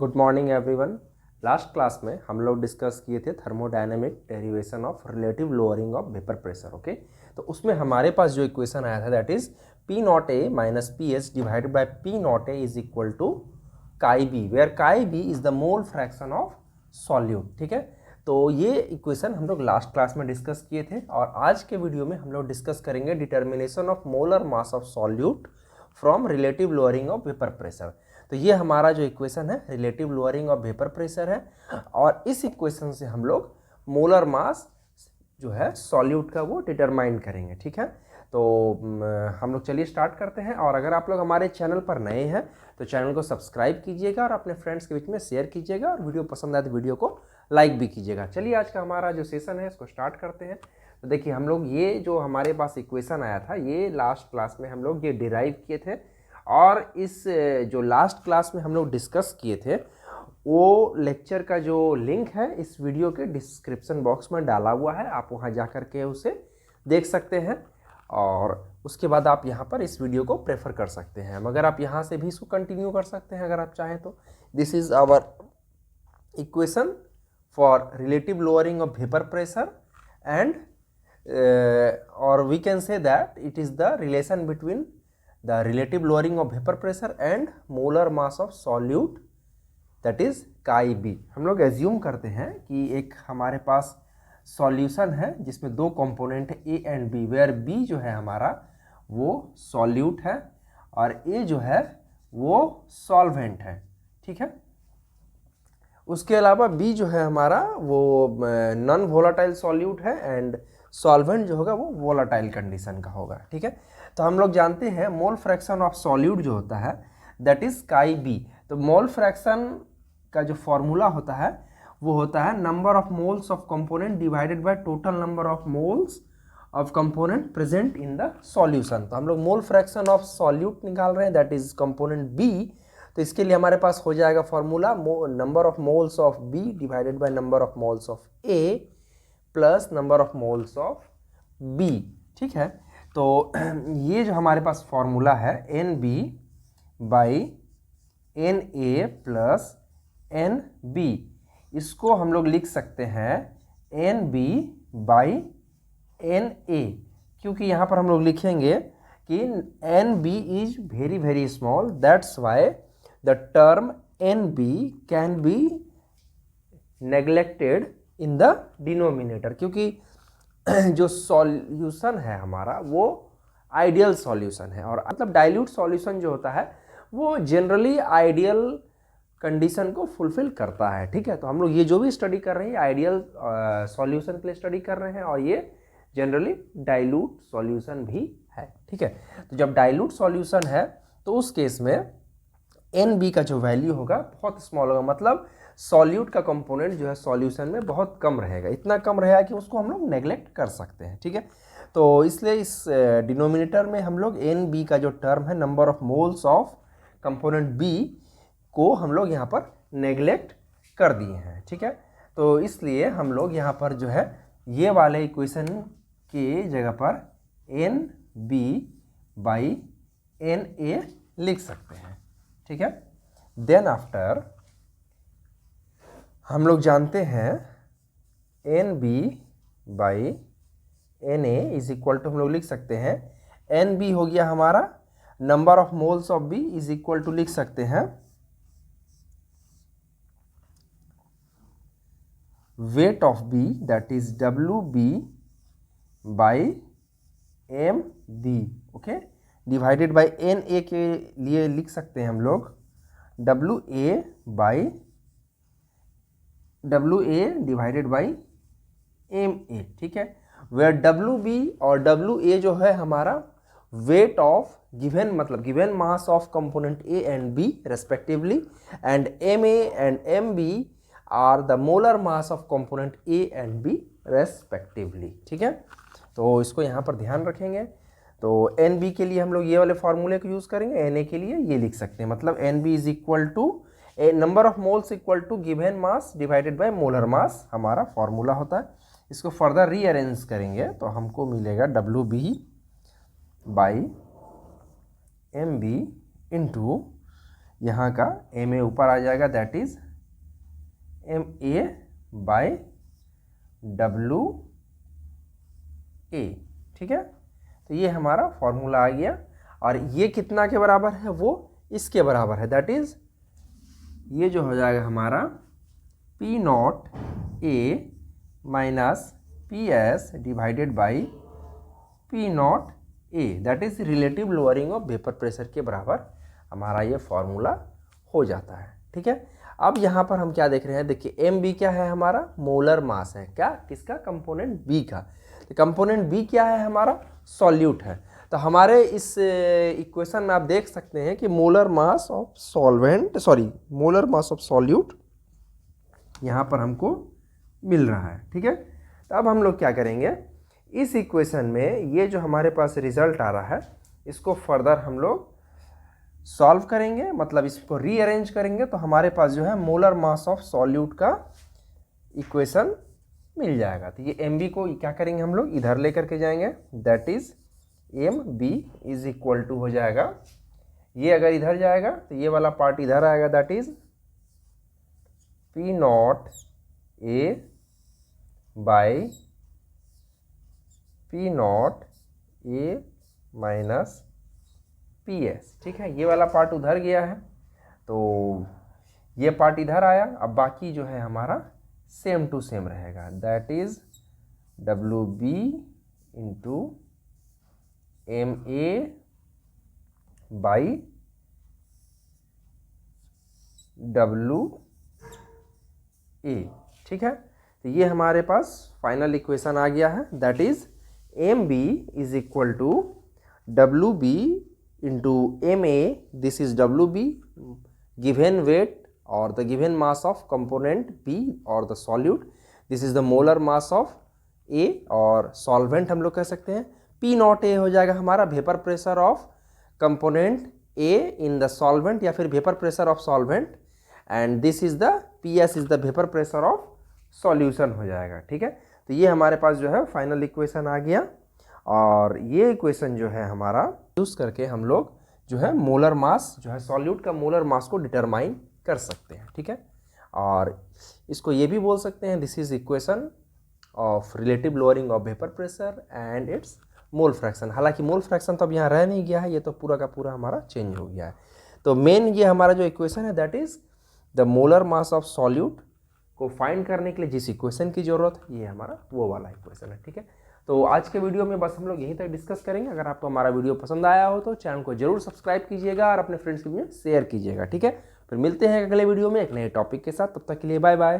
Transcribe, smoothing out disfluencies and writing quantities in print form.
Good morning everyone. Last class में हम लोग डिस्कस किए थे thermodynamic derivation of relative lowering of vapour pressure. Okay, तो उसमें हमारे पास जो इक्वेशन आया था that is P not A minus P H divided by P not A is equal to chi B, where chi B is the mole fraction of solute. ठीक है, तो ये इक्वेशन हम लोग लास्ट क्लास में discuss किए थे और आज के वीडियो में हम लोग डिस्कस करेंगे determination of molar mass of solute from relative lowering of vapour pressure. तो ये हमारा जो इक्वेशन है relative lowering of vapour pressure है और इस इक्वेशन से हम लोग मोलर मास जो है सॉल्यूट का वो डिटरमाइन करेंगे। ठीक है, तो हम लोग चलिए स्टार्ट करते हैं। और अगर आप लोग हमारे चैनल पर नए हैं तो चैनल को सब्सक्राइब कीजिएगा और अपने फ्रेंड्स के बीच में शेयर कीजिएगा और वीडियो पसंद आए तो वीडियो को लाइक भी कीजिएगा। चलिए आज का हमारा जो सेशन है इसको स्टार्ट करते हैं। तो देखिए हम लोग ये जो हमारे पास इक्वेशन आया था ये लास्ट क्लास में हम लोग ये डिराइव किए थे और इस जो लास्ट क्लास में हम लोग डिस्कस किए थे वो लेक्चर का जो लिंक है इस वीडियो के डिस्क्रिप्शन बॉक्स में डाला हुआ है, आप वहाँ जा कर के उसे देख सकते हैं और उसके बाद आप यहाँ पर इस वीडियो को प्रेफर कर सकते हैं, मगर आप यहाँ से भी इसको कंटिन्यू कर सकते हैं अगर आप चाहें तो। This is our equation for relative lowering of vapour pressure and or we can say that it is the relation between the relative lowering of vapor pressure and molar mass of solute that is chi b। हम लोग assume करते हैं कि एक हमारे पास solution है जिसमें दो कंपोनेंट है A and B, where B जो है हमारा वो सॉल्यूट है और ए जो है वो सॉल्वेंट है। ठीक है, उसके अलावा बी जो है हमारा वो नॉन वोलाटाइल सॉल्यूट है एंड सॉल्वेंट जो होगा वो वोलाटाइल कंडीशन का होगा। ठीक है, तो हम लोग जानते हैं मोल फ्रैक्शन ऑफ सॉल्यूट जो होता है दैट इज काई बी। तो मोल फ्रैक्शन का जो फॉर्मूला होता है वो होता है number of moles of component divided by total number of moles of component present in the solution. तो हम लोग मोल फ्रैक्शन ऑफ सॉल्यूट निकाल रहे हैं दैट इज कंपोनेंट बी, तो इसके लिए हमारे पास हो जाएगा formula number of moles of B divided by number of moles of A plus number of moles of B. ठीक है, तो ये जो हमारे पास फॉर्मूला है N B by N A plus N B, इसको हम लोग लिख सकते हैं N B by N A, क्योंकि यहाँ पर हम लोग लिखेंगे कि N B is very very small, that's why the term N B can be neglected in the denominator, क्योंकि जो सॉल्यूशन है हमारा वो आइडियल सॉल्यूशन है और मतलब डाइल्यूट सॉल्यूशन जो होता है वो जनरली आइडियल कंडीशन को फुलफिल करता है। ठीक है, तो हम लोग ये जो भी स्टडी कर रहे हैं आइडियल सॉल्यूशन के लिए स्टडी कर रहे हैं और ये जनरली डाइल्यूट सॉल्यूशन भी है। ठीक है, तो जब डाइल्यूट सॉल्यूशन है तो उस केस में एन बी का जो वैल्यू होगा बहुत स्मॉल होगा, मतलब सॉल्यूट का कंपोनेंट जो है सॉल्यूशन में बहुत कम रहेगा, इतना कम रहेगा कि उसको हम लोग नेग्लेक्ट कर सकते हैं। ठीक है, तो इसलिए इस डिनोमिनेटर में हम लोग एन बी का जो टर्म है number of moles of component B को हम लोग यहाँ पर नेग्लेक्ट कर दिए हैं। ठीक है, तो इसलिए हम लोग यहाँ पर जो है ये वाले इक्वेशन के जगह पर N B by N A लिख सकते हैं। ठीक है, देन आफ्टर हम लोग जानते हैं N B by N A is equal to हम लोग लिख सकते हैं एन बी हो गया हमारा number of moles of B is equal to लिख सकते हैं weight of B that is W B by M B. Okay, divided by N A के लिए लिख सकते हैं हम लोग W A by W A divided by M A. ठीक है, वेयर डब्ल्यू बी और डब्ल्यू ए जो है हमारा वेट ऑफ गिवन मतलब given mass of component A and B respectively and M A and M B are the molar mass of component A and B respectively. ठीक है, तो इसको यहाँ पर ध्यान रखेंगे। तो एन बी के लिए हम लोग ये वाले फॉर्मूले को यूज़ करेंगे, एन ए के लिए ये लिख सकते हैं, मतलब N B is equal to A number of moles equal to given mass divided by molar mass हमारा फॉर्मूला होता है। इसको फर्दर रीअरेंज करेंगे तो हमको मिलेगा W B by M B into यहाँ का एम ए ऊपर आ जाएगा, that is M A by W A. ठीक है, तो ये हमारा फॉर्मूला आ गया। और ये कितना के बराबर है, वो इसके बराबर है, दैट इज ये जो हो जाएगा हमारा P not A minus P S divided by P not A, that is relative lowering of vapour pressure के बराबर हमारा ये फॉर्मूला हो जाता है। ठीक है, अब यहाँ पर हम क्या देख रहे हैं, देखिए एम बी क्या है, हमारा मोलर मास है, क्या, किसका, कंपोनेंट बी का। तो कंपोनेंट बी क्या है, हमारा सॉल्यूट है। तो हमारे इस इक्वेशन में आप देख सकते हैं कि molar mass of solvent, sorry molar mass of solute यहाँ पर हमको मिल रहा है। ठीक है, तो अब हम लोग क्या करेंगे, इस इक्वेशन में ये जो हमारे पास रिजल्ट आ रहा है इसको फर्दर हम लोग सॉल्व करेंगे, मतलब इसको रीअरेंज करेंगे, तो हमारे पास जो है मोलर मास ऑफ सॉल्यूट का इक्वेशन मिल जाएगा। तो ये एम बी को क्या करेंगे, हम लोग इधर लेकर के जाएंगे, that is M B is equal to हो जाएगा, ये अगर इधर जाएगा तो ये वाला पार्ट इधर आएगा, that is P not A by P not A minus P S. ठीक है, ये वाला पार्ट उधर गया है तो ये पार्ट इधर आया। अब बाकी जो है हमारा सेम टू सेम रहेगा, that is W B into M A by W A. ठीक है, तो ये हमारे पास फाइनल इक्वेशन आ गया है, that is M B is equal to W B into M A, this is W B given weight और the given mass of component B और the solute, this is the molar mass of A और solvent हम लोग कह सकते हैं। P not ए हो जाएगा हमारा vapour pressure of component A in the solvent या फिर vapour pressure of solvent, and this is the P S is the vapour pressure of solution हो जाएगा। ठीक है, तो ये हमारे पास जो है फाइनल इक्वेशन आ गया। और ये इक्वेशन जो है हमारा यूज करके हम लोग जो है मोलर मास जो है सॉल्यूट का मोलर मास को डिटरमाइन कर सकते हैं। ठीक है, और इसको ये भी बोल सकते हैं, this is equation of relative lowering of vapour pressure and it's mole fraction. हालांकि मोल फ्रैक्शन तो अब यहाँ रह नहीं गया है, ये तो पूरा का पूरा हमारा चेंज हो गया है। तो मेन ये हमारा जो इक्वेशन है that is the molar mass of solute को फाइंड करने के लिए जिस इक्वेशन की जरूरत है ये हमारा वो वाला इक्वेशन है। ठीक है, तो आज के वीडियो में बस हम लोग यहीं तक डिस्कस करेंगे। अगर आपको हमारा वीडियो पसंद आया हो तो चैनल को जरूर सब्सक्राइब कीजिएगा और अपने फ्रेंड्स के लिए शेयर कीजिएगा। ठीक है, फिर मिलते हैं अगले वीडियो में एक नए टॉपिक के साथ, तब तक के लिए बाय बाय।